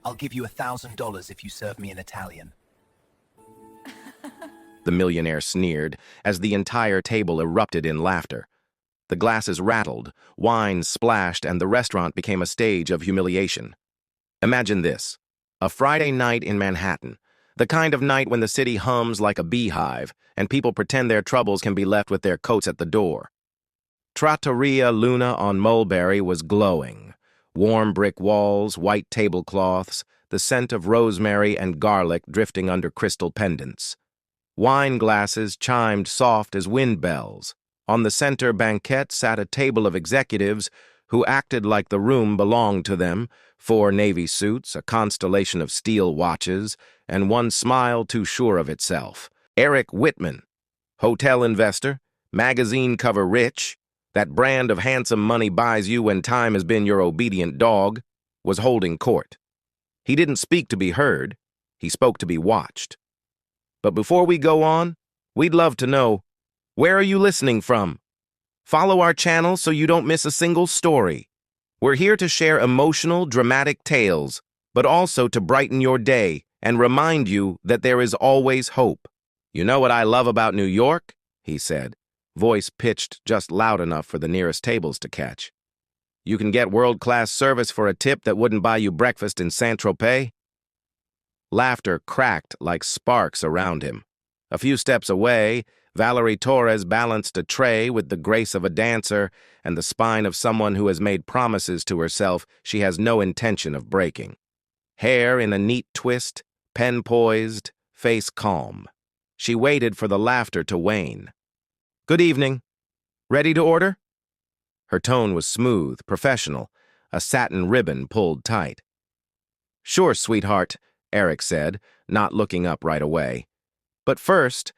I'll give you $1,000 if you serve me in Italian. The millionaire sneered as the entire table erupted in laughter. The glasses rattled, wine splashed, and the restaurant became a stage of humiliation. Imagine this: a Friday night in Manhattan, the kind of night when the city hums like a beehive and people pretend their troubles can be left with their coats at the door. Trattoria Luna on Mulberry was glowing. Warm brick walls, white tablecloths, the scent of rosemary and garlic drifting under crystal pendants. Wine glasses chimed soft as wind bells. On the center banquette sat a table of executives who acted like the room belonged to them: 4 navy suits, a constellation of steel watches, and one smile too sure of itself. Eric Whitman, hotel investor, magazine cover rich, that brand of handsome money buys you when time has been your obedient dog, was holding court. He didn't speak to be heard, he spoke to be watched. But before we go on, we'd love to know, where are you listening from? Follow our channel so you don't miss a single story. We're here to share emotional, dramatic tales, but also to brighten your day and remind you that there is always hope. You know what I love about New York? He said, voice pitched just loud enough for the nearest tables to catch. You can get world-class service for a tip that wouldn't buy you breakfast in Saint-Tropez. Laughter cracked like sparks around him. A few steps away, Valerie Torres balanced a tray with the grace of a dancer and the spine of someone who has made promises to herself she has no intention of breaking. Hair in a neat twist, pen poised, face calm. She waited for the laughter to wane. "Good evening. Ready to order?" Her tone was smooth, professional, a satin ribbon pulled tight. "Sure, sweetheart," Eric said, not looking up right away. "But first,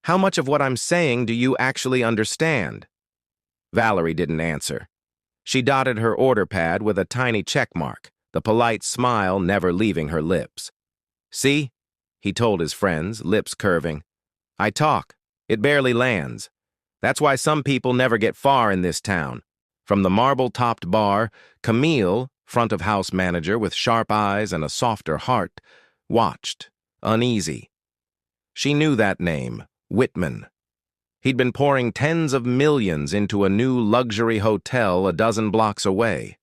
how much of what I'm saying do you actually understand?" Valerie didn't answer. She dotted her order pad with a tiny check mark, the polite smile never leaving her lips. "See?" he told his friends, lips curving. "I talk. It barely lands. That's why some people never get far in this town." From the marble-topped bar, Camille, front-of-house manager with sharp eyes and a softer heart, watched, uneasy. She knew that name, Whitman. He'd been pouring tens of millions into a new luxury hotel a dozen blocks away.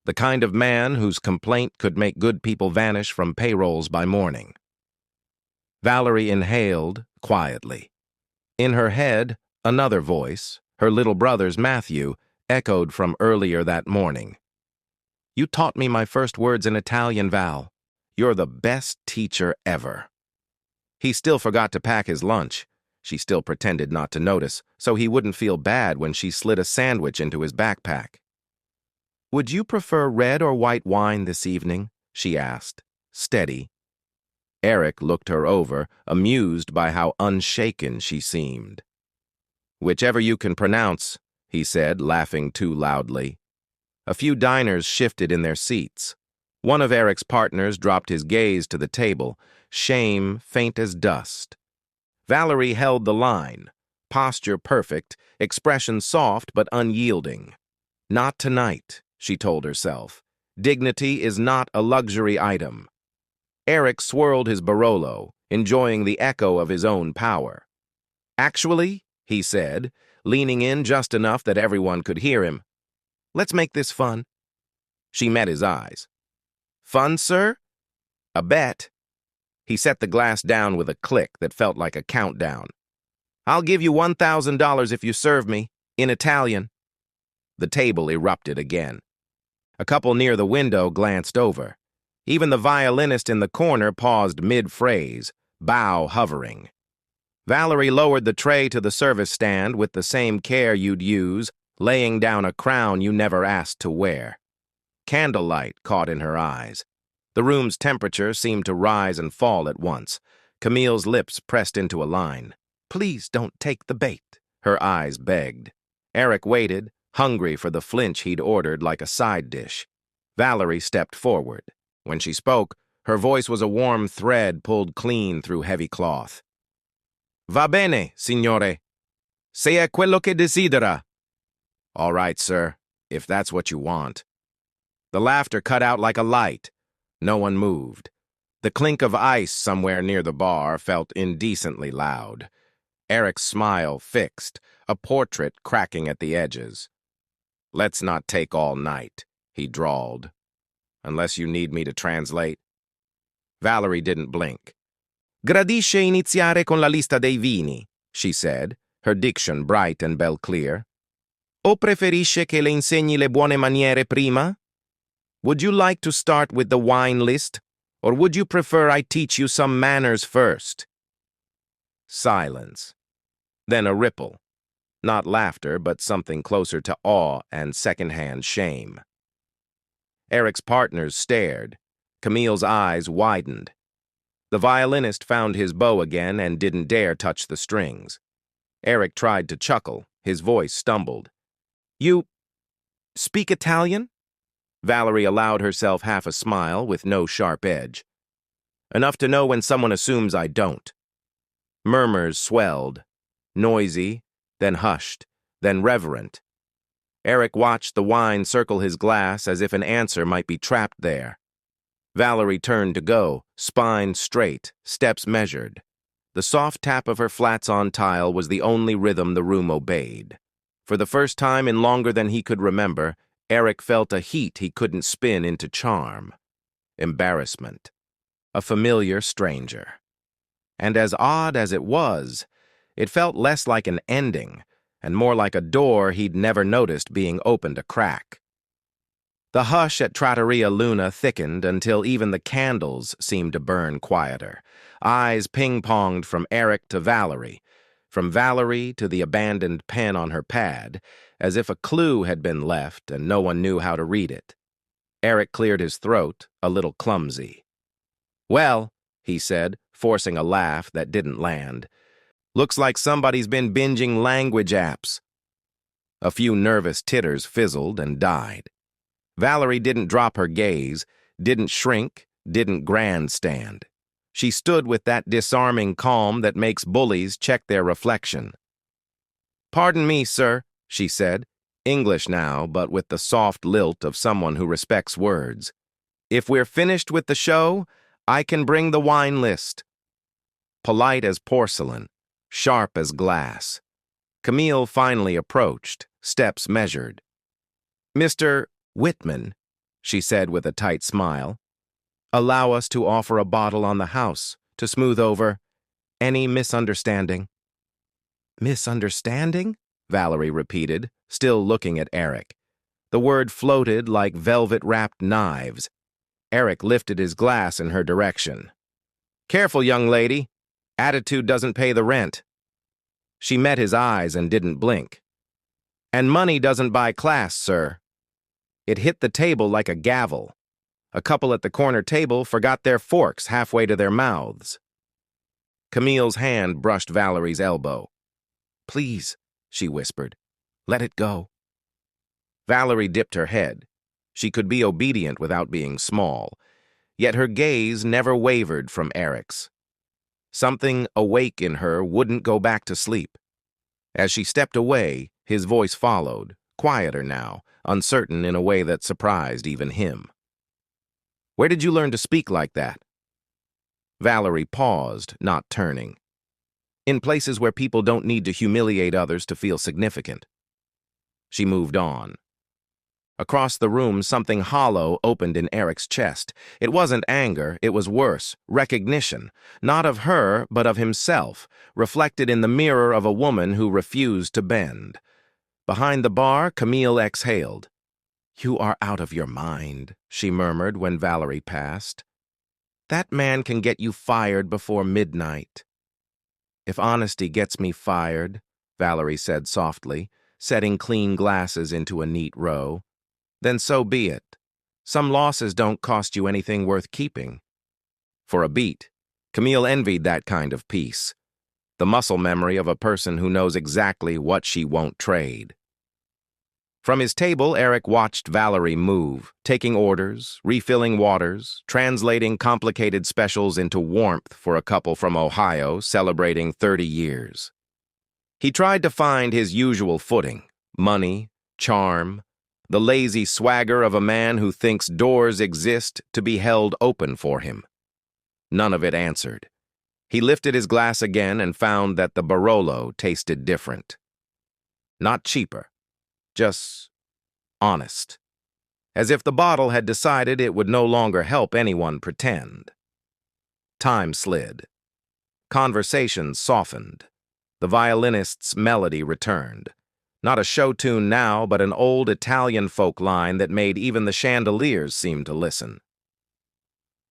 The kind of man whose complaint could make good people vanish from payrolls by morning. Valerie inhaled quietly. In her head, another voice, her little brother's Matthew, echoed from earlier that morning. "You taught me my first words in Italian, Val. You're the best teacher ever." He still forgot to pack his lunch. She still pretended not to notice, so he wouldn't feel bad when she slid a sandwich into his backpack. "Would you prefer red or white wine this evening?" she asked, steady. Eric looked her over, amused by how unshaken she seemed. "Whichever you can pronounce," he said, laughing too loudly. A few diners shifted in their seats. One of Eric's partners dropped his gaze to the table, shame faint as dust. Valerie held the line, posture perfect, expression soft but unyielding. Not tonight, she told herself. Dignity is not a luxury item. Eric swirled his Barolo, enjoying the echo of his own power. "Actually," he said, leaning in just enough that everyone could hear him, "let's make this fun." She met his eyes. "Fun, sir? A bet." He set the glass down with a click that felt like a countdown. "I'll give you $1,000 if you serve me, in Italian." The table erupted again. A couple near the window glanced over. Even the violinist in the corner paused mid-phrase, bow hovering. Valerie lowered the tray to the service stand with the same care you'd use, laying down a crown you never asked to wear. Candlelight caught in her eyes. The room's temperature seemed to rise and fall at once. Camille's lips pressed into a line. "Please don't take the bait," her eyes begged. Eric waited, hungry for the flinch he'd ordered like a side dish. Valerie stepped forward. When she spoke, her voice was a warm thread pulled clean through heavy cloth. "Va bene, signore. Se è quello che desidera." "All right, sir, if that's what you want." The laughter cut out like a light. No one moved. The clink of ice somewhere near the bar felt indecently loud. Eric's smile fixed, a portrait cracking at the edges. "Let's not take all night," he drawled. "Unless you need me to translate." Valerie didn't blink. "Gradisce iniziare con la lista dei vini," she said, her diction bright and bell-clear. "O preferisce che le insegni le buone maniere prima? Would you like to start with the wine list, or would you prefer I teach you some manners first?" Silence. Then a ripple. Not laughter, but something closer to awe and second-hand shame. Eric's partners stared. Camille's eyes widened. The violinist found his bow again and didn't dare touch the strings. Eric tried to chuckle. His voice stumbled. "You speak Italian?" Valerie allowed herself half a smile with no sharp edge. "Enough to know when someone assumes I don't." Murmurs swelled. Noisy, then hushed, then reverent. Eric watched the wine circle his glass as if an answer might be trapped there. Valerie turned to go, spine straight, steps measured. The soft tap of her flats on tile was the only rhythm the room obeyed. For the first time in longer than he could remember, Eric felt a heat he couldn't spin into charm. Embarrassment. A familiar stranger. And as odd as it was, it felt less like an ending, and more like a door he'd never noticed being opened a crack. The hush at Trattoria Luna thickened until even the candles seemed to burn quieter. Eyes ping-ponged from Eric to Valerie, from Valerie to the abandoned pen on her pad, as if a clue had been left and no one knew how to read it. Eric cleared his throat, a little clumsy. "Well," he said, forcing a laugh that didn't land, "looks like somebody's been binging language apps." A few nervous titters fizzled and died. Valerie didn't drop her gaze, didn't shrink, didn't grandstand. She stood with that disarming calm that makes bullies check their reflection. "Pardon me, sir," she said, English now, but with the soft lilt of someone who respects words. "If we're finished with the show, I can bring the wine list." Polite as porcelain, sharp as glass. Camille finally approached, steps measured. "Mr. Whitman," she said with a tight smile, "allow us to offer a bottle on the house to smooth over any misunderstanding." "Misunderstanding?" Valerie repeated, still looking at Eric. The word floated like velvet-wrapped knives. Eric lifted his glass in her direction. "Careful, young lady. Attitude doesn't pay the rent." She met his eyes and didn't blink. "And money doesn't buy class, sir." It hit the table like a gavel. A couple at the corner table forgot their forks halfway to their mouths. Camille's hand brushed Valerie's elbow. "Please," she whispered, "let it go." Valerie dipped her head. She could be obedient without being small, yet her gaze never wavered from Eric's. Something awake in her wouldn't go back to sleep. As she stepped away, his voice followed, quieter now, uncertain in a way that surprised even him. "Where did you learn to speak like that?" Valerie paused, not turning. "In places where people don't need to humiliate others to feel significant." She moved on. Across the room, something hollow opened in Eric's chest. It wasn't anger, it was worse, recognition, not of her, but of himself, reflected in the mirror of a woman who refused to bend. Behind the bar, Camille exhaled. "You are out of your mind," she murmured when Valerie passed. "That man can get you fired before midnight." "If honesty gets me fired," Valerie said softly, setting clean glasses into a neat row, "then so be it. Some losses don't cost you anything worth keeping." For a beat, Camille envied that kind of peace, the muscle memory of a person who knows exactly what she won't trade. From his table, Eric watched Valerie move, taking orders, refilling waters, translating complicated specials into warmth for a couple from Ohio celebrating 30 years. He tried to find his usual footing, money, charm, the lazy swagger of a man who thinks doors exist to be held open for him. None of it answered. He lifted his glass again and found that the Barolo tasted different. Not cheaper, just honest. As if the bottle had decided it would no longer help anyone pretend. Time slid. Conversations softened. The violinist's melody returned. Not a show tune now, but an old Italian folk line that made even the chandeliers seem to listen.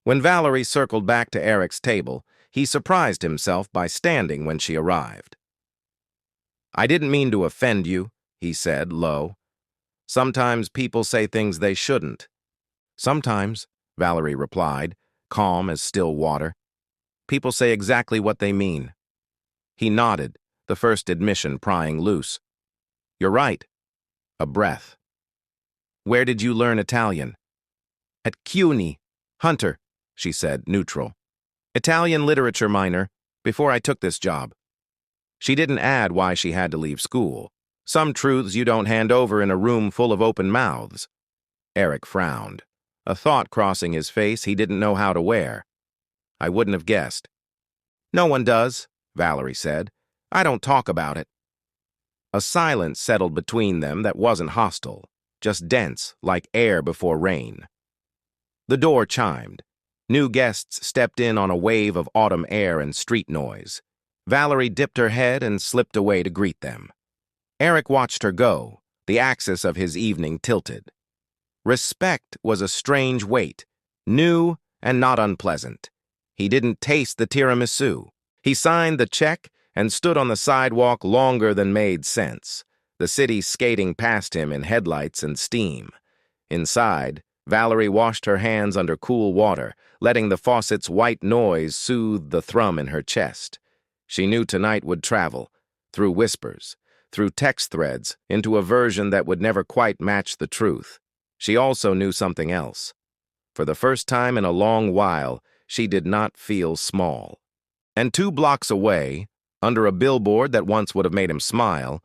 When Valerie circled back to Eric's table, he surprised himself by standing when she arrived. "I didn't mean to offend you," he said, low. "Sometimes people say things they shouldn't." "Sometimes," Valerie replied, calm as still water. "People say exactly what they mean." He nodded, the first admission prying loose. "You're right." A breath. "Where did you learn Italian?" "At CUNY. Hunter," she said, neutral. "Italian literature minor, before I took this job." She didn't add why she had to leave school. Some truths you don't hand over in a room full of open mouths. Eric frowned, a thought crossing his face he didn't know how to wear. "I wouldn't have guessed." "No one does," Valerie said. "I don't talk about it." A silence settled between them that wasn't hostile, just dense, like air before rain. The door chimed. New guests stepped in on a wave of autumn air and street noise. Valerie dipped her head and slipped away to greet them. Eric watched her go, the axis of his evening tilted. Respect was a strange weight, new and not unpleasant. He didn't taste the tiramisu. He signed the check and stood on the sidewalk longer than made sense, the city skating past him in headlights and steam. Inside, Valerie washed her hands under cool water, letting the faucet's white noise soothe the thrum in her chest. She knew tonight would travel, through whispers, through text threads, into a version that would never quite match the truth. She also knew something else. For the first time in a long while, she did not feel small. And 2 blocks away, under a billboard that once would have made him smile,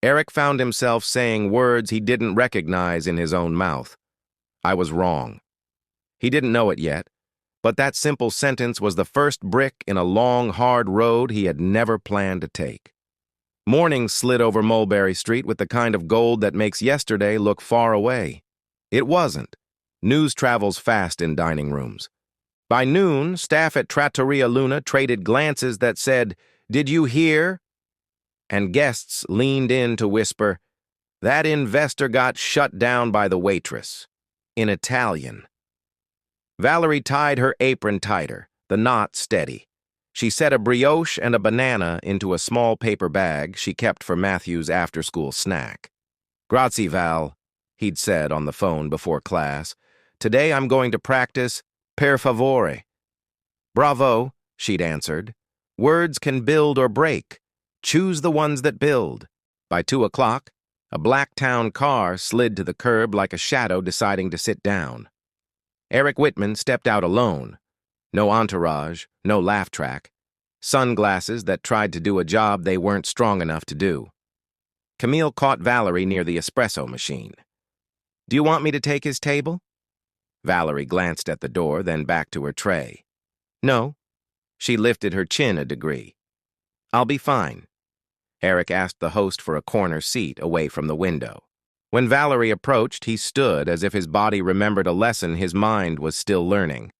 Eric found himself saying words he didn't recognize in his own mouth. "I was wrong." He didn't know it yet, but that simple sentence was the first brick in a long, hard road he had never planned to take. Morning slid over Mulberry Street with the kind of gold that makes yesterday look far away. It wasn't. News travels fast in dining rooms. By noon, staff at Trattoria Luna traded glances that said, "Did you hear?" And guests leaned in to whisper, "That investor got shut down by the waitress." In Italian. Valerie tied her apron tighter, the knot steady. She set a brioche and a banana into a small paper bag she kept for Matthew's after-school snack. "Grazie, Val," he'd said on the phone before class. "Today I'm going to practice per favore." "Bravo," she'd answered. "Words can build or break. Choose the ones that build." By 2 o'clock, a black town car slid to the curb like a shadow deciding to sit down. Eric Whitman stepped out alone. No entourage, no laugh track. Sunglasses that tried to do a job they weren't strong enough to do. Camille caught Valerie near the espresso machine. "Do you want me to take his table?" Valerie glanced at the door, then back to her tray. "No." She lifted her chin a degree. "I'll be fine." Eric asked the host for a corner seat away from the window. When Valerie approached, he stood as if his body remembered a lesson his mind was still learning.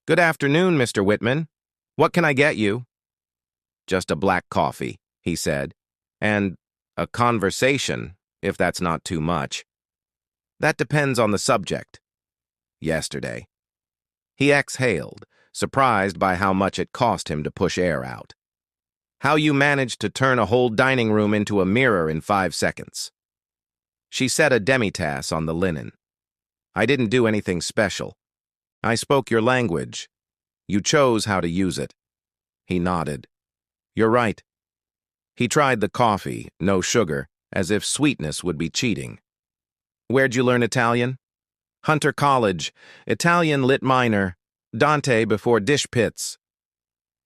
"Good afternoon, Mr. Whitman. What can I get you?" "Just a black coffee," he said, "and a conversation, if that's not too much." "That depends on the subject." "Yesterday." He exhaled, surprised by how much it cost him to push air out. "How you managed to turn a whole dining room into a mirror in 5 seconds." She set a demitasse on the linen. "I didn't do anything special. I spoke your language. You chose how to use it." He nodded. "You're right." He tried the coffee, no sugar, as if sweetness would be cheating. "Where'd you learn Italian?" "Hunter College, Italian lit minor, Dante before dish pits."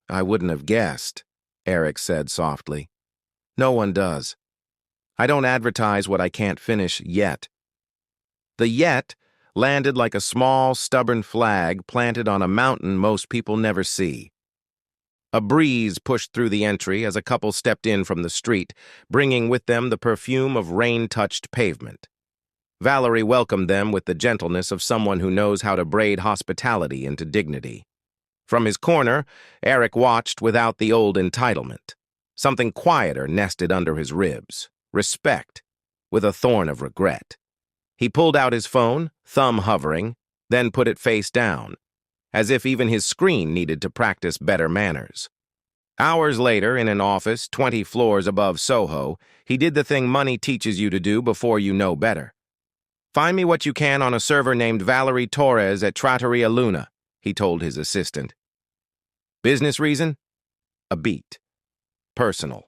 "I wouldn't have guessed," Eric said softly. "No one does. I don't advertise what I can't finish yet." The yet landed like a small, stubborn flag planted on a mountain most people never see. A breeze pushed through the entry as a couple stepped in from the street, bringing with them the perfume of rain-touched pavement. Valerie welcomed them with the gentleness of someone who knows how to braid hospitality into dignity. From his corner, Eric watched without the old entitlement. Something quieter nested under his ribs. Respect, with a thorn of regret. He pulled out his phone, thumb hovering, then put it face down, as if even his screen needed to practice better manners. Hours later, in an office 20 floors above Soho, he did the thing money teaches you to do before you know better. "Find me what you can on a server named Valerie Torres at Trattoria Luna," he told his assistant. Business reason? A beat. Personal.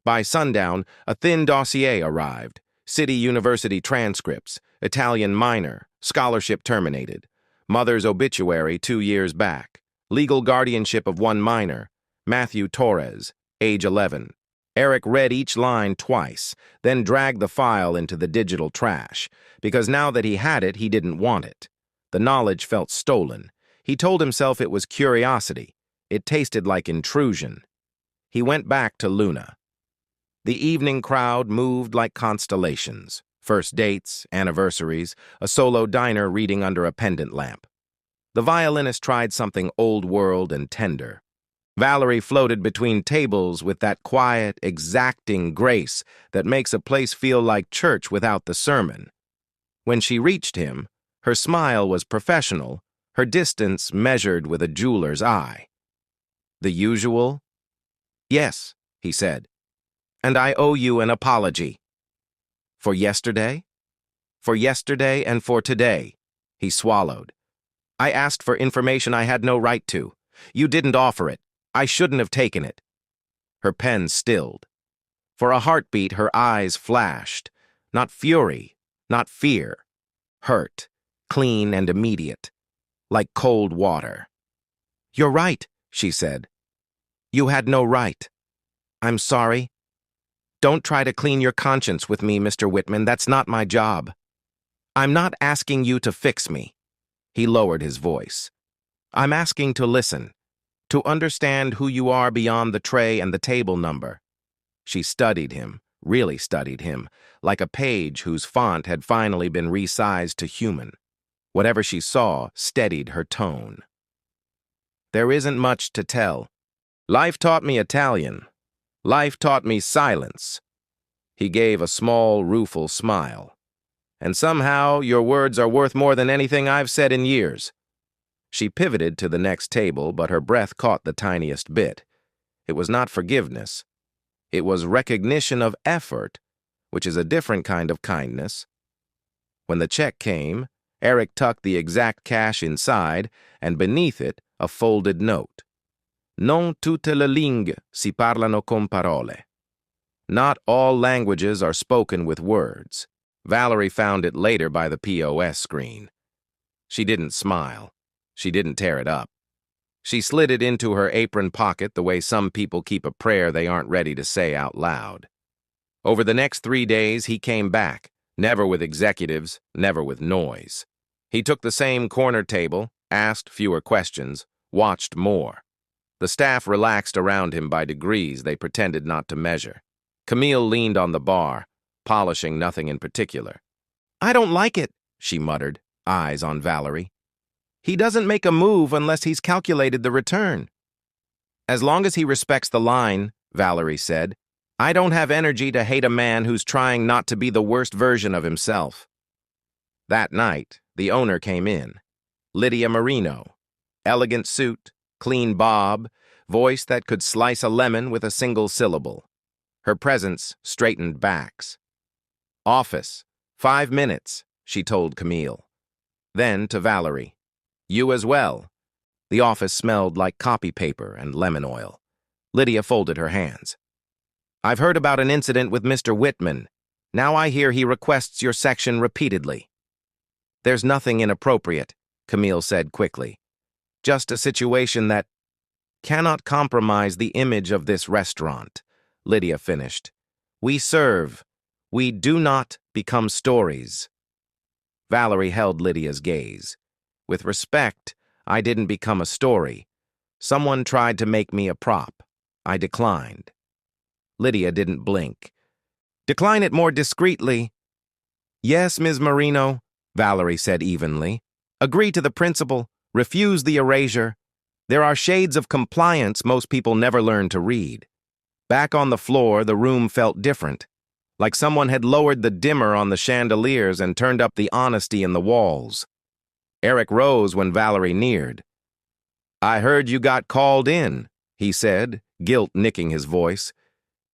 By sundown, a thin dossier arrived. City University transcripts, Italian minor, scholarship terminated. Mother's obituary 2 years back. Legal guardianship of one minor, Matthew Torres, age 11. Eric read each line twice, then dragged the file into the digital trash, because now that he had it, he didn't want it. The knowledge felt stolen. He told himself it was curiosity. It tasted like intrusion. He went back to Luna. The evening crowd moved like constellations. First dates, anniversaries, a solo diner reading under a pendant lamp. The violinist tried something old world and tender. Valerie floated between tables with that quiet, exacting grace that makes a place feel like church without the sermon. When she reached him, her smile was professional, her distance measured with a jeweler's eye. "The usual?" "Yes," he said. "And I owe you an apology." "For yesterday?" "For yesterday and for today," he swallowed. "I asked for information I had no right to. You didn't offer it. I shouldn't have taken it." Her pen stilled. For a heartbeat, her eyes flashed. Not fury, not fear. Hurt, clean and immediate, like cold water. "You're right," she said. "You had no right. I'm sorry. Don't try to clean your conscience with me, Mr. Whitman. That's not my job. I'm not asking you to fix me." He lowered his voice. "I'm asking to listen, to understand who you are beyond the tray and the table number." She studied him, really studied him, like a page whose font had finally been resized to human. Whatever she saw steadied her tone. "There isn't much to tell. Life taught me Italian. Life taught me silence." He gave a small, rueful smile. "And somehow your words are worth more than anything I've said in years." She pivoted to the next table, but her breath caught the tiniest bit. It was not forgiveness. It was recognition of effort, which is a different kind of kindness. When the check came, Eric tucked the exact cash inside, and beneath it, a folded note. "Non tutte le lingue si parlano con parole." Not all languages are spoken with words. Valerie found it later by the POS screen. She didn't smile. She didn't tear it up. She slid it into her apron pocket the way some people keep a prayer they aren't ready to say out loud. Over the next 3 days, he came back, never with executives, never with noise. He took the same corner table, asked fewer questions, watched more. The staff relaxed around him by degrees they pretended not to measure. Camille leaned on the bar, polishing nothing in particular. "I don't like it," she muttered, eyes on Valerie. "He doesn't make a move unless he's calculated the return." "As long as he respects the line," Valerie said. "I don't have energy to hate a man who's trying not to be the worst version of himself." That night, the owner came in. Lydia Marino. Elegant suit, clean bob, voice that could slice a lemon with a single syllable. Her presence straightened backs. "Office, 5 minutes," she told Camille. Then to Valerie. "You as well." The office smelled like copy paper and lemon oil. Lydia folded her hands. "I've heard about an incident with Mr. Whitman. Now I hear he requests your section repeatedly." "There's nothing inappropriate," Camille said quickly. "Just a situation that cannot compromise the image of this restaurant," Lydia finished. "We serve. We do not become stories." Valerie held Lydia's gaze. With respect, I didn't become a story. Someone tried to make me a prop. I declined. Lydia didn't blink. Decline it more discreetly. Yes, Ms. Marino, Valerie said evenly. Agree to the principle. Refuse the erasure. There are shades of compliance most people never learn to read. Back on the floor, the room felt different, like someone had lowered the dimmer on the chandeliers and turned up the honesty in the walls. Eric rose when Valerie neared. I heard you got called in, he said, guilt nicking his voice.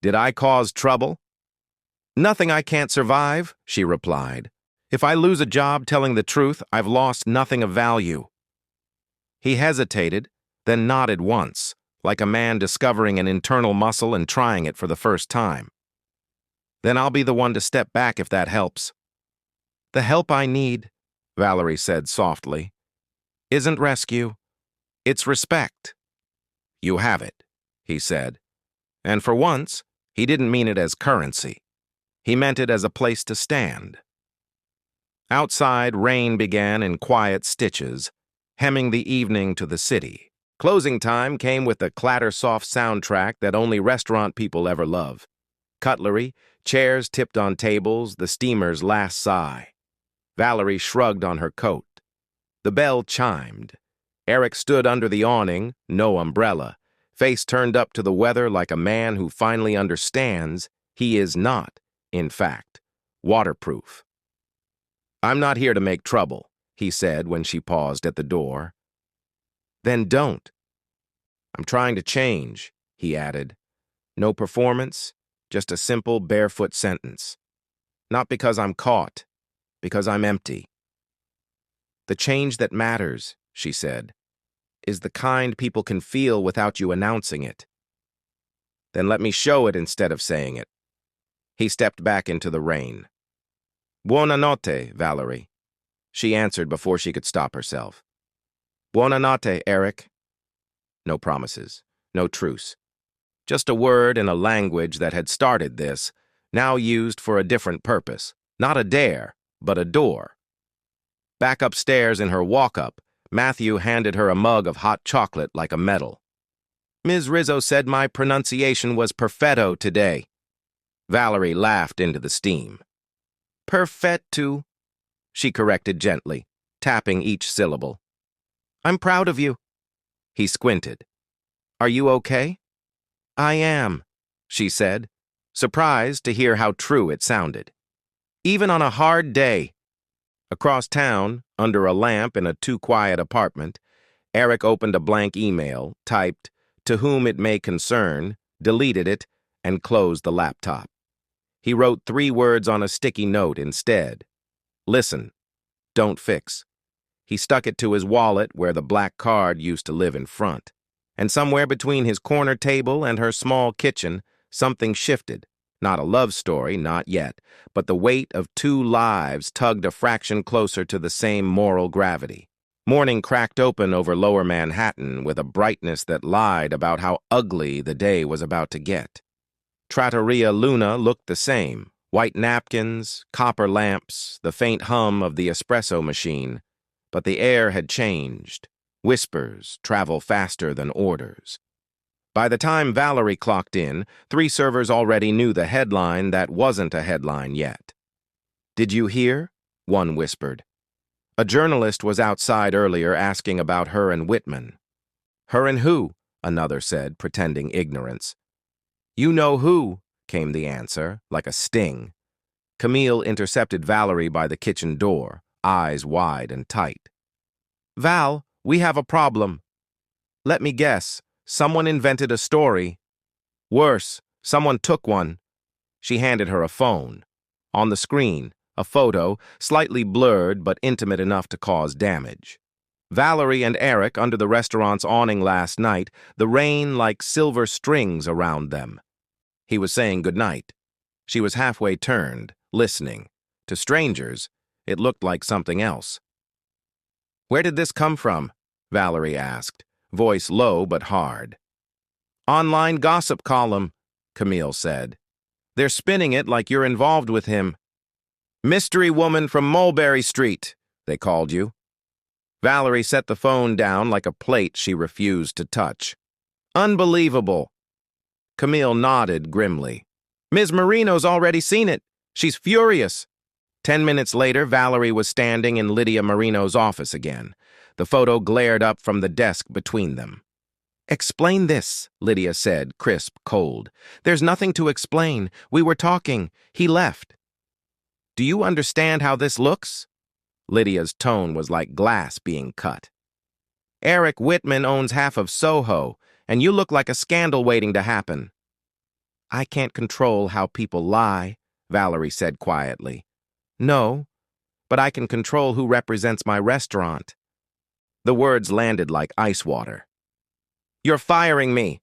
Did I cause trouble? Nothing I can't survive, she replied. If I lose a job telling the truth, I've lost nothing of value. He hesitated, then nodded once, like a man discovering an internal muscle and trying it for the first time. Then I'll be the one to step back if that helps. The help I need, Valerie said softly, isn't rescue. It's respect. You have it, he said. And for once, he didn't mean it as currency. He meant it as a place to stand. Outside, rain began in quiet stitches, hemming the evening to the city. Closing time came with the clatter-soft soundtrack that only restaurant people ever love. Cutlery, chairs tipped on tables, the steamer's last sigh. Valerie shrugged on her coat. The bell chimed. Eric stood under the awning, no umbrella, face turned up to the weather like a man who finally understands he is not, in fact, waterproof. I'm not here to make trouble, he said when she paused at the door. Then don't. I'm trying to change, he added. No performance, just a simple barefoot sentence. Not because I'm caught, because I'm empty. The change that matters, she said, is the kind people can feel without you announcing it. Then let me show it instead of saying it. He stepped back into the rain. Buonanotte, Valerie. She answered before she could stop herself. Buonanotte, Eric. No promises, no truce. Just a word in a language that had started this, now used for a different purpose. Not a dare, but a door. Back upstairs in her walk-up, Matthew handed her a mug of hot chocolate like a medal. Ms. Rizzo said my pronunciation was perfetto today. Valerie laughed into the steam. Perfetto, she corrected gently, tapping each syllable. I'm proud of you. He squinted. Are you okay? I am, she said, surprised to hear how true it sounded. Even on a hard day. Across town, under a lamp in a too-quiet apartment, Eric opened a blank email, typed, "To whom it may concern," deleted it, and closed the laptop. He wrote 3 words on a sticky note instead. Listen, don't fix. He stuck it to his wallet where the black card used to live in front. And somewhere between his corner table and her small kitchen, something shifted. Not a love story, not yet, but the weight of 2 lives tugged a fraction closer to the same moral gravity. Morning cracked open over lower Manhattan with a brightness that lied about how ugly the day was about to get. Trattoria Luna looked the same. White napkins, copper lamps, the faint hum of the espresso machine. But the air had changed. Whispers travel faster than orders. By the time Valerie clocked in, 3 servers already knew the headline that wasn't a headline yet. Did you hear? One whispered. A journalist was outside earlier asking about her and Whitman. Her and who? Another said, pretending ignorance. You know who, came the answer, like a sting. Camille intercepted Valerie by the kitchen door, eyes wide and tight. Val, we have a problem. Let me guess. Someone invented a story. Worse, someone took one. She handed her a phone. On the screen, a photo, slightly blurred but intimate enough to cause damage. Valerie and Eric under the restaurant's awning last night, the rain like silver strings around them. He was saying goodnight. She was halfway turned, listening. To strangers, it looked like something else. Where did this come from? Valerie asked, voice low but hard. Online gossip column, Camille said. They're spinning it like you're involved with him. Mystery woman from Mulberry Street, they called you. Valerie set the phone down like a plate she refused to touch. Unbelievable. Camille nodded grimly. Ms. Marino's already seen it. She's furious. 10 minutes later, Valerie was standing in Lydia Marino's office again. The photo glared up from the desk between them. Explain this, Lydia said, crisp, cold. There's nothing to explain. We were talking. He left. Do you understand how this looks? Lydia's tone was like glass being cut. Eric Whitman owns half of Soho, and you look like a scandal waiting to happen. I can't control how people lie, Valerie said quietly. No, but I can control who represents my restaurant. The words landed like ice water. You're firing me.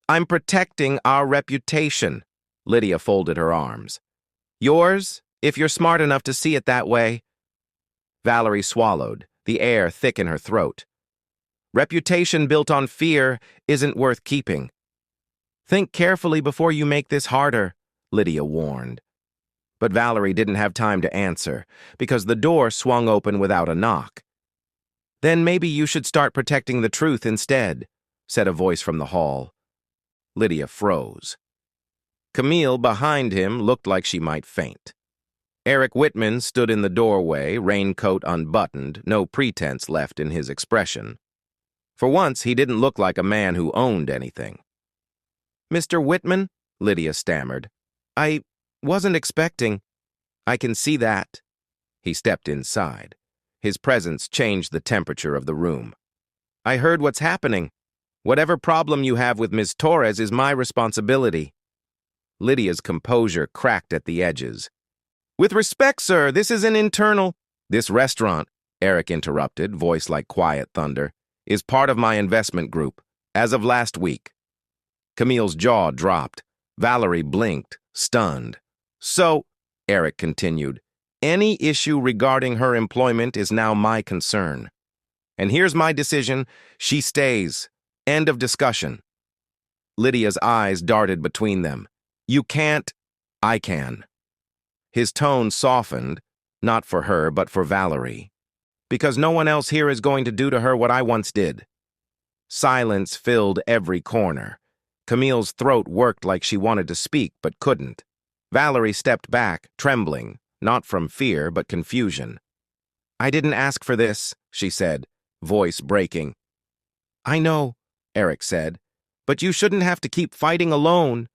I'm protecting our reputation, Lydia folded her arms. Yours, if you're smart enough to see it that way. Valerie swallowed, the air thick in her throat. Reputation built on fear isn't worth keeping. Think carefully before you make this harder, Lydia warned. But Valerie didn't have time to answer, because the door swung open without a knock. Then maybe you should start protecting the truth instead, said a voice from the hall. Lydia froze. Camille, behind him, looked like she might faint. Eric Whitman stood in the doorway, raincoat unbuttoned, no pretense left in his expression. For once, he didn't look like a man who owned anything. Mr. Whitman, Lydia stammered. I wasn't expecting. I can see that. He stepped inside. His presence changed the temperature of the room. I heard what's happening. Whatever problem you have with Ms. Torres is my responsibility. Lydia's composure cracked at the edges. With respect, sir, this is an internal... This restaurant, Eric interrupted, voice like quiet thunder, is part of my investment group, as of last week. Camille's jaw dropped. Valerie blinked, stunned. So, Eric continued, any issue regarding her employment is now my concern. And here's my decision. She stays. End of discussion. Lydia's eyes darted between them. You can't. I can. His tone softened, not for her, but for Valerie. Because no one else here is going to do to her what I once did. Silence filled every corner. Camille's throat worked like she wanted to speak, but couldn't. Valerie stepped back, trembling, not from fear, but confusion. I didn't ask for this, she said, voice breaking. I know, Eric said, but you shouldn't have to keep fighting alone.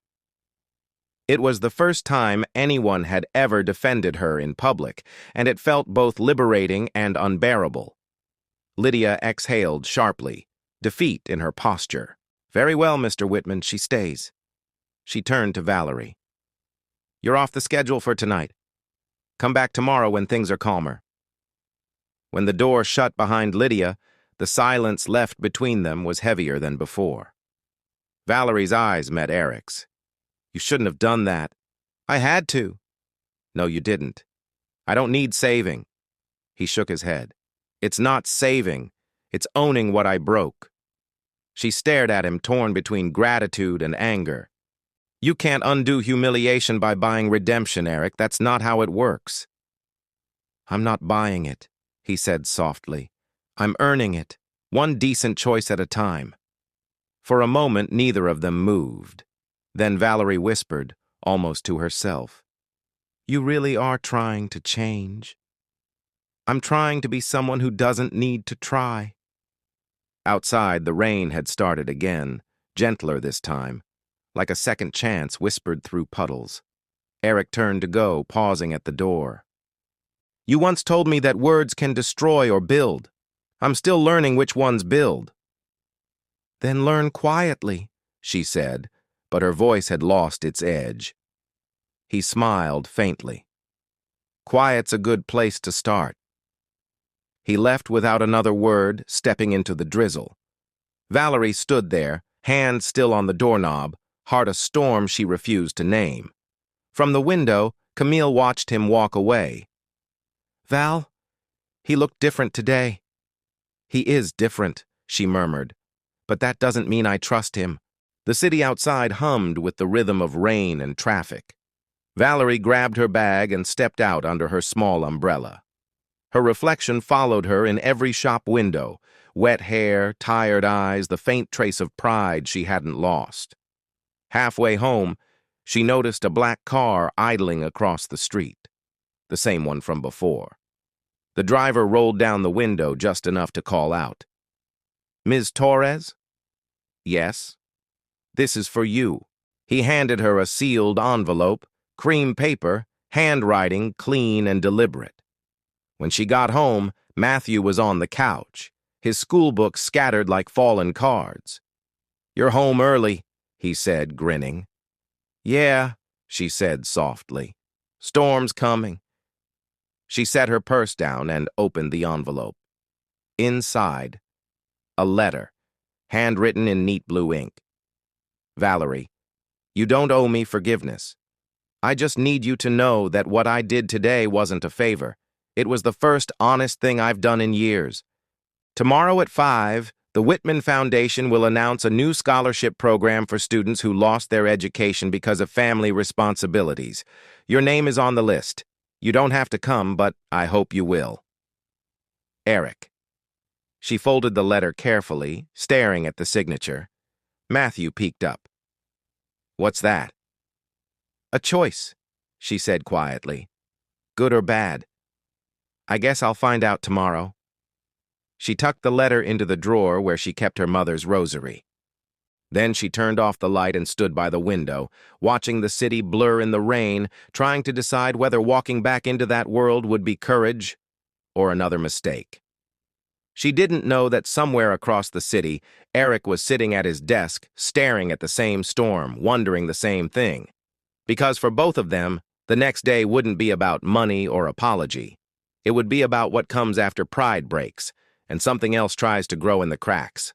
It was the first time anyone had ever defended her in public, and it felt both liberating and unbearable. Lydia exhaled sharply, defeat in her posture. Very well, Mr. Whitman, she stays. She turned to Valerie. You're off the schedule for tonight. Come back tomorrow when things are calmer. When the door shut behind Lydia, the silence left between them was heavier than before. Valerie's eyes met Eric's. You shouldn't have done that. I had to. No, you didn't. I don't need saving. He shook his head. It's not saving. It's owning what I broke. She stared at him, torn between gratitude and anger. You can't undo humiliation by buying redemption, Eric. That's not how it works. I'm not buying it, he said softly. I'm earning it, one decent choice at a time. For a moment, neither of them moved. Then Valerie whispered, almost to herself, You really are trying to change. I'm trying to be someone who doesn't need to try. Outside, the rain had started again, gentler this time, like a second chance whispered through puddles. Eric turned to go, pausing at the door. You once told me that words can destroy or build. I'm still learning which ones build. Then learn quietly, she said, but her voice had lost its edge. He smiled faintly. Quiet's a good place to start. He left without another word, stepping into the drizzle. Valerie stood there, hand still on the doorknob, heart a storm she refused to name. From the window, Camille watched him walk away. Val, he looked different today. He is different, she murmured, but that doesn't mean I trust him. The city outside hummed with the rhythm of rain and traffic. Valerie grabbed her bag and stepped out under her small umbrella. Her reflection followed her in every shop window, wet hair, tired eyes, the faint trace of pride she hadn't lost. Halfway home, she noticed a black car idling across the street, the same one from before. The driver rolled down the window just enough to call out. "Ms. Torres?" "Yes." "This is for you." He handed her a sealed envelope, cream paper, handwriting clean and deliberate. When she got home, Matthew was on the couch, his school books scattered like fallen cards. "You're home early," he said, grinning. "Yeah," she said softly. "Storm's coming." She set her purse down and opened the envelope. Inside, a letter, handwritten in neat blue ink. "Valerie, you don't owe me forgiveness. I just need you to know that what I did today wasn't a favor. It was the first honest thing I've done in years. Tomorrow at 5, the Whitman Foundation will announce a new scholarship program for students who lost their education because of family responsibilities. Your name is on the list. You don't have to come, but I hope you will. Eric." She folded the letter carefully, staring at the signature. Matthew peeked up. "What's that?" "A choice," she said quietly. "Good or bad? I guess I'll find out tomorrow." She tucked the letter into the drawer where she kept her mother's rosary. Then she turned off the light and stood by the window, watching the city blur in the rain, trying to decide whether walking back into that world would be courage or another mistake. She didn't know that somewhere across the city, Eric was sitting at his desk, staring at the same storm, wondering the same thing. Because for both of them, the next day wouldn't be about money or apology. It would be about what comes after pride breaks, and something else tries to grow in the cracks.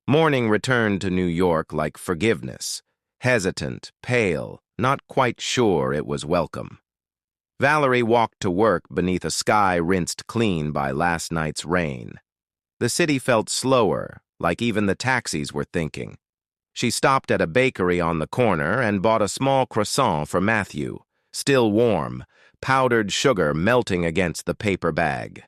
Morning returned to New York like forgiveness, hesitant, pale, not quite sure it was welcome. Valerie walked to work beneath a sky rinsed clean by last night's rain. The city felt slower, like even the taxis were thinking. She stopped at a bakery on the corner and bought a small croissant for Matthew, still warm, powdered sugar melting against the paper bag.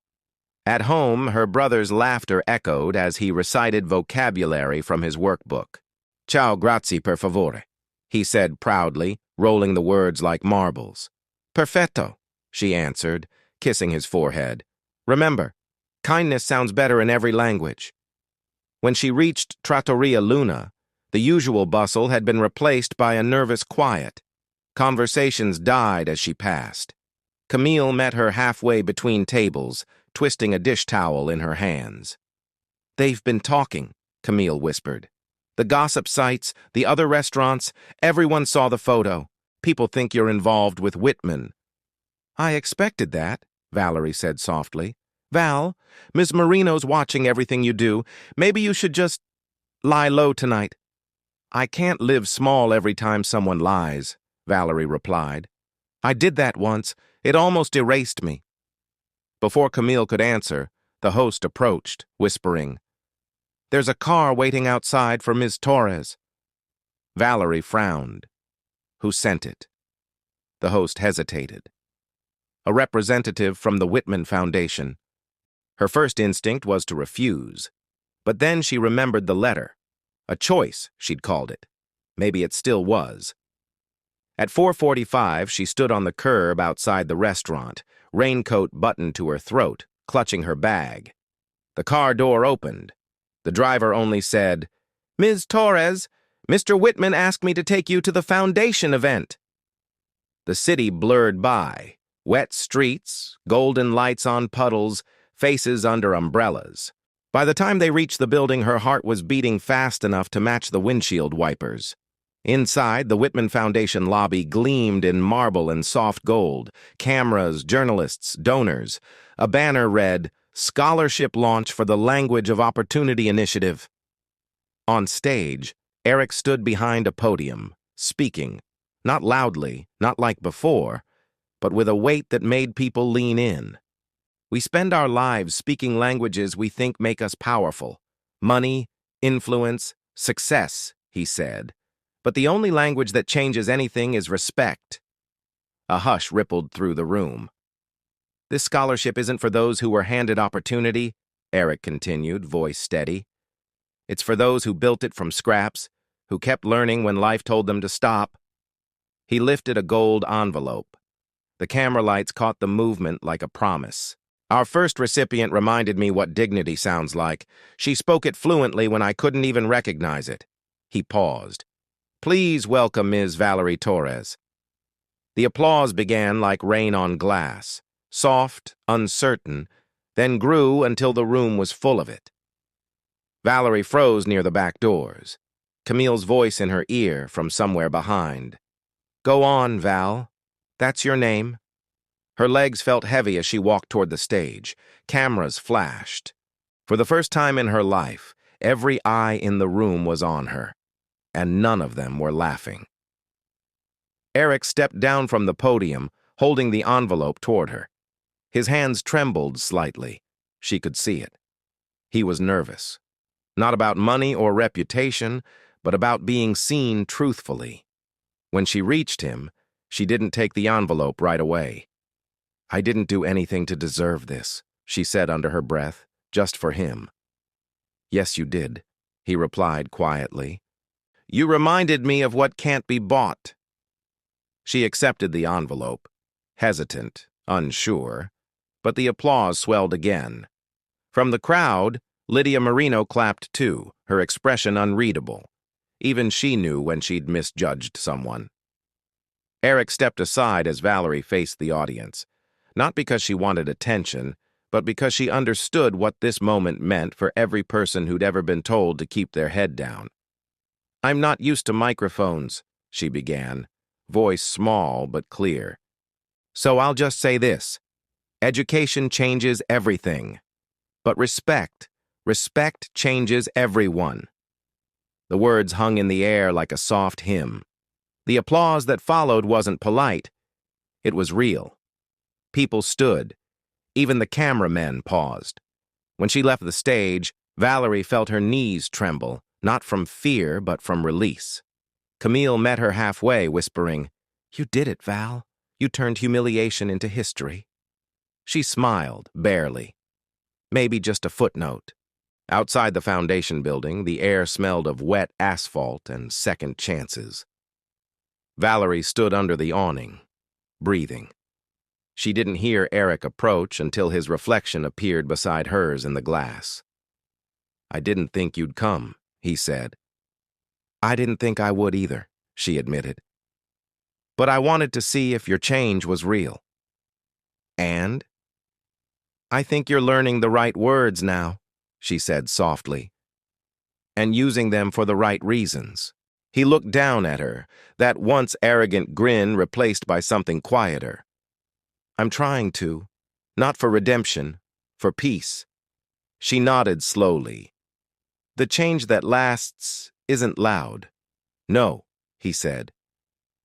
At home, her brother's laughter echoed as he recited vocabulary from his workbook. "Ciao, grazie per favore," he said proudly, rolling the words like marbles. "Perfetto," she answered, kissing his forehead. "Remember, kindness sounds better in every language." When she reached Trattoria Luna, the usual bustle had been replaced by a nervous quiet. Conversations died as she passed. Camille met her halfway between tables, twisting a dish towel in her hands. "They've been talking," Camille whispered. "The gossip sites, the other restaurants, everyone saw the photo. People think you're involved with Whitman." "I expected that," Valerie said softly. "Val, Ms. Marino's watching everything you do. Maybe you should just lie low tonight." "I can't live small every time someone lies," Valerie replied. "I did that once. It almost erased me." Before Camille could answer, the host approached, whispering, "There's a car waiting outside for Ms. Torres." Valerie frowned. "Who sent it?" The host hesitated. "A representative from the Whitman Foundation." Her first instinct was to refuse, but then she remembered the letter. A choice, she'd called it. Maybe it still was. At 4:45, she stood on the curb outside the restaurant, raincoat buttoned to her throat, clutching her bag. The car door opened. The driver only said, "Ms. Torres, Mr. Whitman asked me to take you to the foundation event." The city blurred by. Wet streets, golden lights on puddles, faces under umbrellas. By the time they reached the building, her heart was beating fast enough to match the windshield wipers. Inside, the Whitman Foundation lobby gleamed in marble and soft gold. Cameras, journalists, donors. A banner read, "Scholarship Launch for the Language of Opportunity Initiative." On stage, Eric stood behind a podium, speaking, not loudly, not like before, but with a weight that made people lean in. "We spend our lives speaking languages we think make us powerful. Money, influence, success," he said. "But the only language that changes anything is respect." A hush rippled through the room. "This scholarship isn't for those who were handed opportunity," Eric continued, voice steady. "It's for those who built it from scraps, who kept learning when life told them to stop." He lifted a gold envelope. The camera lights caught the movement like a promise. "Our first recipient reminded me what dignity sounds like. She spoke it fluently when I couldn't even recognize it." He paused. "Please welcome Ms. Valerie Torres." The applause began like rain on glass, soft, uncertain, then grew until the room was full of it. Valerie froze near the back doors, Camille's voice in her ear from somewhere behind. "Go on, Val. That's your name." Her legs felt heavy as she walked toward the stage. Cameras flashed. For the first time in her life, every eye in the room was on her, and none of them were laughing. Eric stepped down from the podium, holding the envelope toward her. His hands trembled slightly. She could see it. He was nervous. Not about money or reputation, but about being seen truthfully. When she reached him, she didn't take the envelope right away. "I didn't do anything to deserve this," she said under her breath, "just for him." "Yes, you did," he replied quietly. "You reminded me of what can't be bought." She accepted the envelope, hesitant, unsure, but the applause swelled again. From the crowd, Lydia Marino clapped too, her expression unreadable. Even she knew when she'd misjudged someone. Eric stepped aside as Valerie faced the audience, not because she wanted attention, but because she understood what this moment meant for every person who'd ever been told to keep their head down. "I'm not used to microphones," she began, voice small but clear. "So I'll just say this. Education changes everything. But respect changes everyone." The words hung in the air like a soft hymn. The applause that followed wasn't polite. It was real. People stood. Even the cameramen paused. When she left the stage, Valerie felt her knees tremble, not from fear, but from release. Camille met her halfway, whispering, "You did it, Val. You turned humiliation into history." She smiled, barely. Maybe just a footnote. Outside the foundation building, the air smelled of wet asphalt and second chances. Valerie stood under the awning, breathing. She didn't hear Eric approach until his reflection appeared beside hers in the glass. "I didn't think you'd come," he said. "I didn't think I would either," she admitted. "But I wanted to see if your change was real." "And?" "I think you're learning the right words now," she said softly, "and using them for the right reasons." He looked down at her, that once arrogant grin replaced by something quieter. "I'm trying to. Not for redemption, for peace." She nodded slowly. "The change that lasts isn't loud." "No," he said,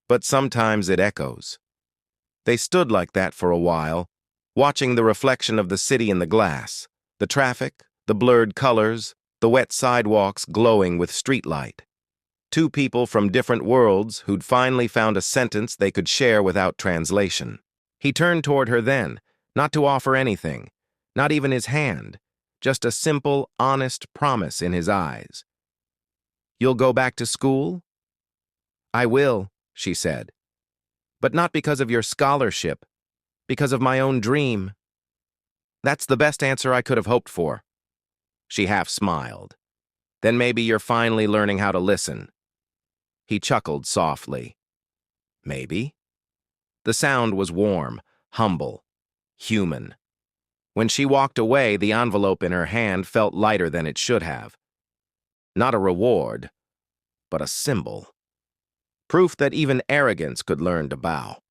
"but sometimes it echoes." They stood like that for a while, watching the reflection of the city in the glass, the traffic, the blurred colors, the wet sidewalks glowing with streetlight. Two people from different worlds who'd finally found a sentence they could share without translation. He turned toward her then, not to offer anything, not even his hand, just a simple, honest promise in his eyes. "You'll go back to school?" "I will," she said. "But not because of your scholarship, because of my own dream." "That's the best answer I could have hoped for." She half smiled. "Then maybe you're finally learning how to listen." He chuckled softly. "Maybe." The sound was warm, humble, human. When she walked away, the envelope in her hand felt lighter than it should have. Not a reward, but a symbol. Proof that even arrogance could learn to bow.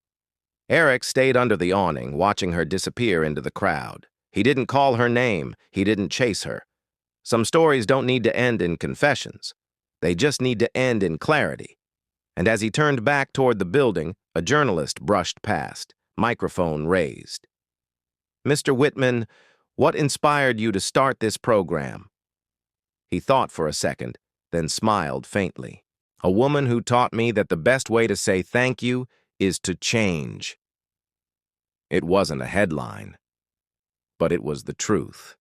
Eric stayed under the awning, watching her disappear into the crowd. He didn't call her name. He didn't chase her. Some stories don't need to end in confessions. They just need to end in clarity. And as he turned back toward the building, a journalist brushed past, microphone raised. "Mr. Whitman, what inspired you to start this program?" He thought for a second, then smiled faintly. "A woman who taught me that the best way to say thank you is to change." It wasn't a headline, but it was the truth.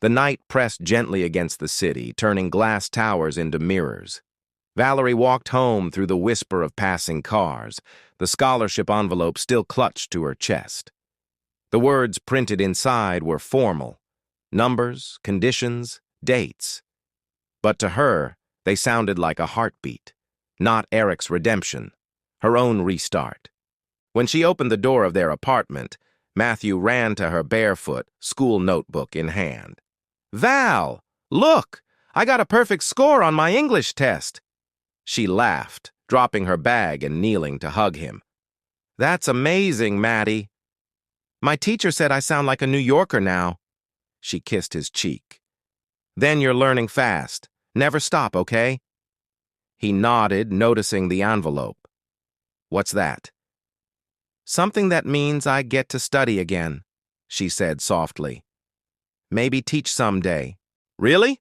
The night pressed gently against the city, turning glass towers into mirrors. Valerie walked home through the whisper of passing cars, the scholarship envelope still clutched to her chest. The words printed inside were formal: numbers, conditions, dates. But to her, they sounded like a heartbeat, not Eric's redemption, her own restart. When she opened the door of their apartment, Matthew ran to her barefoot, school notebook in hand. "Val, look! I got a perfect score on my English test!" She laughed, dropping her bag and kneeling to hug him. "That's amazing, Maddie. My teacher said I sound like a New Yorker now." She kissed his cheek. "Then you're learning fast. Never stop, okay?" He nodded, noticing the envelope. "What's that?" "Something that means I get to study again," she said softly. "Maybe teach someday." "Really?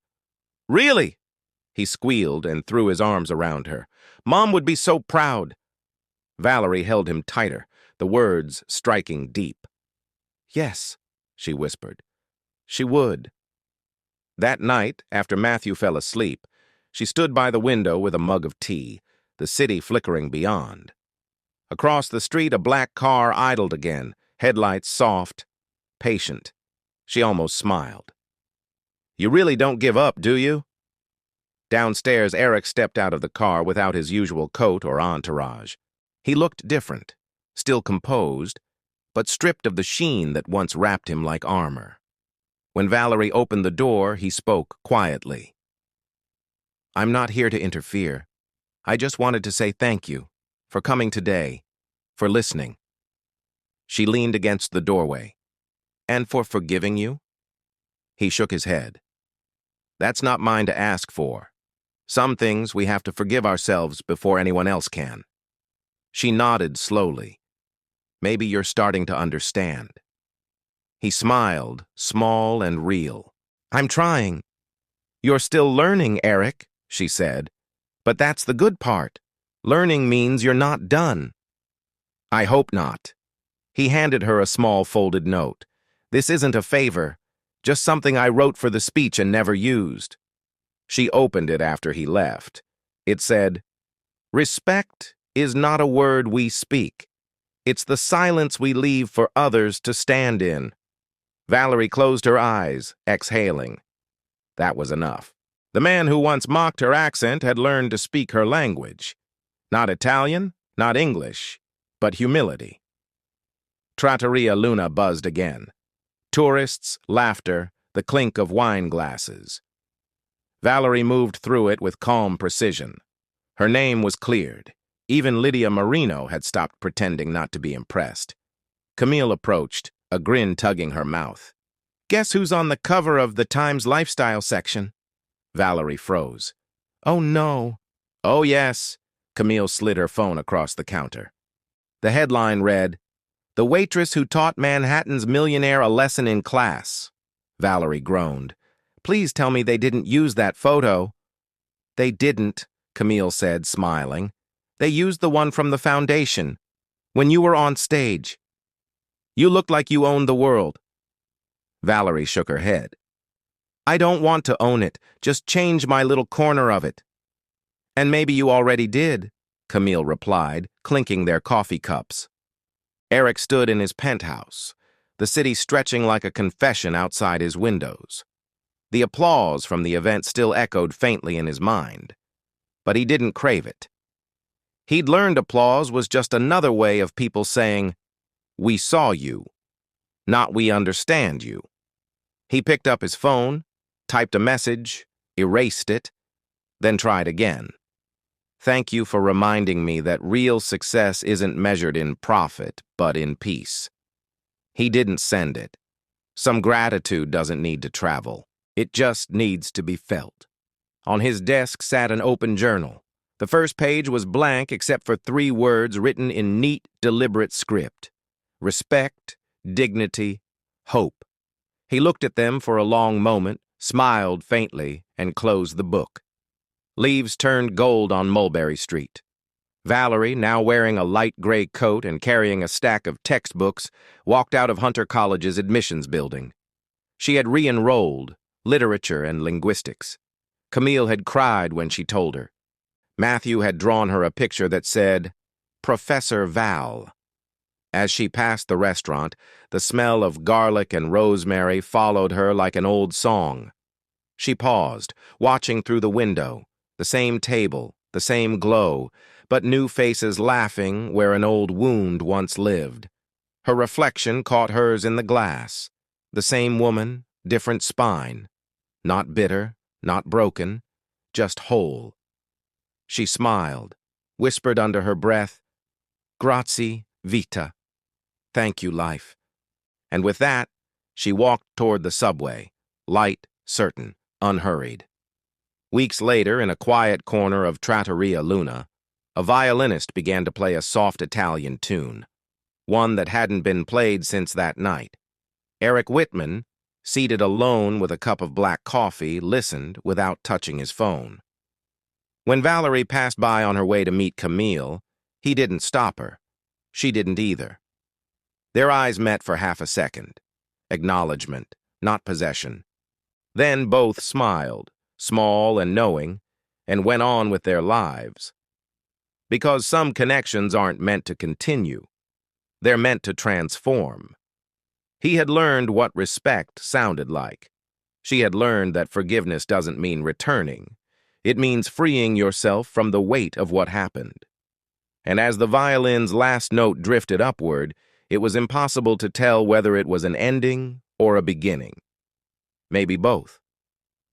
Really?" He squealed and threw his arms around her. "Mom would be so proud." Valerie held him tighter, the words striking deep. "Yes," she whispered. She would. That night, after Matthew fell asleep, she stood by the window with a mug of tea, the city flickering beyond. Across the street, a black car idled again, headlights soft, patient. She almost smiled. "You really don't give up, do you?" Downstairs, Eric stepped out of the car without his usual coat or entourage. He looked different, still composed, but stripped of the sheen that once wrapped him like armor. When Valerie opened the door, he spoke quietly. "I'm not here to interfere. I just wanted to say thank you for coming today, for listening." She leaned against the doorway. "And for forgiving you?" He shook his head. "That's not mine to ask for. Some things we have to forgive ourselves before anyone else can." She nodded slowly. "Maybe you're starting to understand." He smiled, small and real. "I'm trying." "You're still learning, Eric," she said. "But that's the good part. Learning means you're not done." "I hope not." He handed her a small folded note. "This isn't a favor, just something I wrote for the speech and never used." She opened it after he left. It said, "Respect is not a word we speak. It's the silence we leave for others to stand in." Valerie closed her eyes, exhaling. That was enough. The man who once mocked her accent had learned to speak her language. Not Italian, not English, but humility. Trattoria Luna buzzed again. Tourists, laughter, the clink of wine glasses. Valerie moved through it with calm precision. Her name was cleared. Even Lydia Marino had stopped pretending not to be impressed. Camille approached, a grin tugging her mouth. "Guess who's on the cover of the Times lifestyle section?" Valerie froze. "Oh, no." "Oh, yes." Camille slid her phone across the counter. The headline read, "The Waitress Who Taught Manhattan's Millionaire a Lesson in Class." Valerie groaned. "Please tell me they didn't use that photo." "They didn't," Camille said, smiling. "They used the one from the foundation, when you were on stage. You looked like you owned the world." Valerie shook her head. "I don't want to own it, just change my little corner of it." "And maybe you already did," Camille replied, clinking their coffee cups. Eric stood in his penthouse, the city stretching like a confession outside his windows. The applause from the event still echoed faintly in his mind, but he didn't crave it. He'd learned applause was just another way of people saying, "We saw you," not "we understand you." He picked up his phone, typed a message, erased it, then tried again. "Thank you for reminding me that real success isn't measured in profit, but in peace." He didn't send it. Some gratitude doesn't need to travel. It just needs to be felt. On his desk sat an open journal. The first page was blank except for 3 words written in neat, deliberate script. Respect, dignity, hope. He looked at them for a long moment, smiled faintly, and closed the book. Leaves turned gold on Mulberry Street. Valerie, now wearing a light gray coat and carrying a stack of textbooks, walked out of Hunter College's admissions building. She had re-enrolled, literature and linguistics. Camille had cried when she told her. Matthew had drawn her a picture that said, Professor Val. As she passed the restaurant, the smell of garlic and rosemary followed her like an old song. She paused, watching through the window, the same table, the same glow, but new faces laughing where an old wound once lived. Her reflection caught hers in the glass. The same woman, different spine. Not bitter, not broken, just whole. She smiled, whispered under her breath, Grazie, vita. Thank you, life. And with that, she walked toward the subway, light, certain, unhurried. Weeks later, in a quiet corner of Trattoria Luna, a violinist began to play a soft Italian tune, one that hadn't been played since that night. Eric Whitman, seated alone with a cup of black coffee, listened without touching his phone. When Valerie passed by on her way to meet Camille, he didn't stop her. She didn't either. Their eyes met for half a second. Acknowledgement, not possession. Then both smiled, small and knowing, and went on with their lives. Because some connections aren't meant to continue. They're meant to transform. He had learned what respect sounded like. She had learned that forgiveness doesn't mean returning. It means freeing yourself from the weight of what happened. And as the violin's last note drifted upward, it was impossible to tell whether it was an ending or a beginning. Maybe both.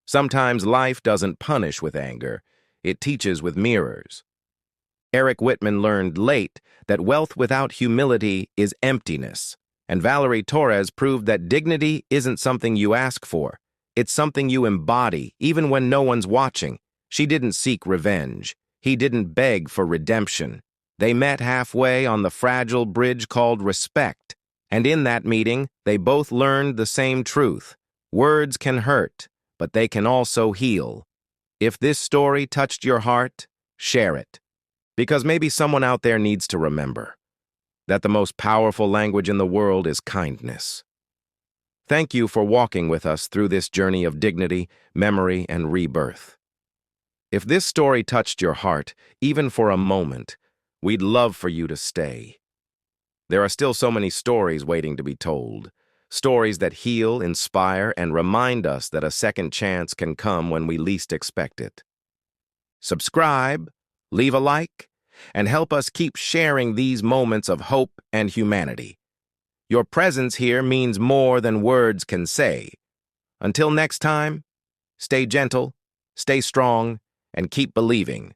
Sometimes life doesn't punish with anger. It teaches with mirrors. Eric Whitman learned late that wealth without humility is emptiness, and Valerie Torres proved that dignity isn't something you ask for. It's something you embody, even when no one's watching. She didn't seek revenge. He didn't beg for redemption. They met halfway on the fragile bridge called respect, and in that meeting, they both learned the same truth. Words can hurt, but they can also heal. If this story touched your heart, share it. Because maybe someone out there needs to remember that the most powerful language in the world is kindness. Thank you for walking with us through this journey of dignity, memory, and rebirth. If this story touched your heart, even for a moment, we'd love for you to stay. There are still so many stories waiting to be told. Stories that heal, inspire, and remind us that a second chance can come when we least expect it. Subscribe, leave a like, and help us keep sharing these moments of hope and humanity. Your presence here means more than words can say. Until next time, stay gentle, stay strong, and keep believing.